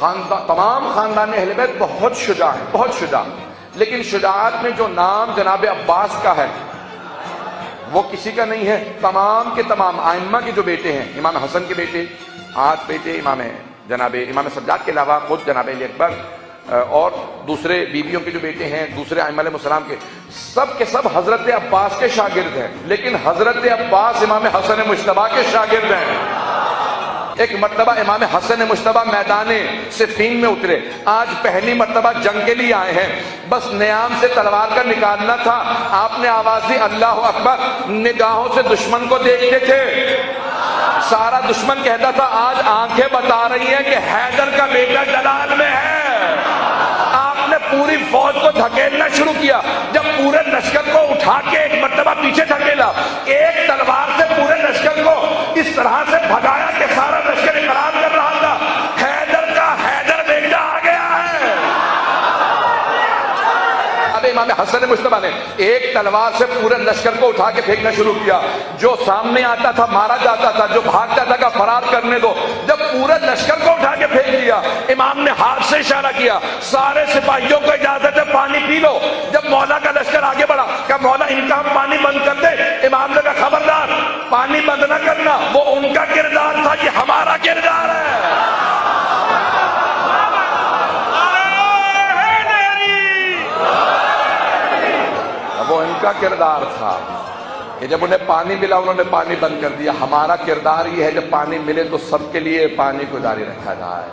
تمام خاندان اہل بیت بہت شجاع ہیں، بہت شجاع، لیکن شجاعت میں جو نام جناب عباس کا ہے وہ کسی کا نہیں ہے۔ تمام کے تمام ائمہ کے جو بیٹے ہیں، امام حسن کے بیٹے، 8 بیٹے، امام سجاد کے علاوہ خود جناب علی اکبر اور دوسرے بیویوں کے جو بیٹے ہیں، دوسرے ائمہ علیہ السلام کے سب حضرت عباس کے شاگرد ہیں، لیکن حضرت عباس امام حسن مجتبی کے شاگرد ہیں۔ ایک مرتبہ امام حسن مجتبی میدان صفین میں اترے، آج پہلی مرتبہ جنگ کے لیے آئے ہیں، بس نیام سے تلوار کا نکالنا تھا، آپ نے آواز دی اللہ اکبر، نگاہوں سے دشمن کو دیکھتے تھے، سارا دشمن کہتا تھا آج آنکھیں بتا رہی ہیں کہ حیدر کا بیٹا جلال میں ہے۔ آپ نے پوری فوج کو دھکیلنا شروع کیا، جب پورے لشکر کو اٹھا کے ایک مرتبہ پیچھے دھکیلا، ایک تلوار سے پورے لشکر کو اس طرح سے بھگایا کہ سارا لشکر اقرار کر رہا تھا حیدر کا حیدر بیٹا آ گیا ہے۔ اب امام حسن مجتبی نے ایک تلوار سے پورے لشکر کو اٹھا کے پھینکنا شروع کیا، جو سامنے آتا تھا مارا جاتا تھا، جو بھاگتا تھا کہ فرار کرنے دو۔ جب پورے لشکر کو اٹھا کے پھینک دیا، امام نے ہاتھ سے اشارہ کیا سارے سپاہیوں کو اجازت ہے پانی پی لو۔ جب مولا کا لشکر آگے بڑھا کہ مولا ان کا پانی بند کر دے، امام نے کہا خبردار پانی بند نہ کرنا، وہ ان کا کردار تھا، یہ ہمارا کردار ہے۔ وہ ان کا کردار تھا کہ جب انہیں پانی ملا انہوں نے پانی بند کر دیا۔ ہمارا کردار یہ ہے جب پانی ملے تو سب کے لیے پانی کو جاری رکھا جائے۔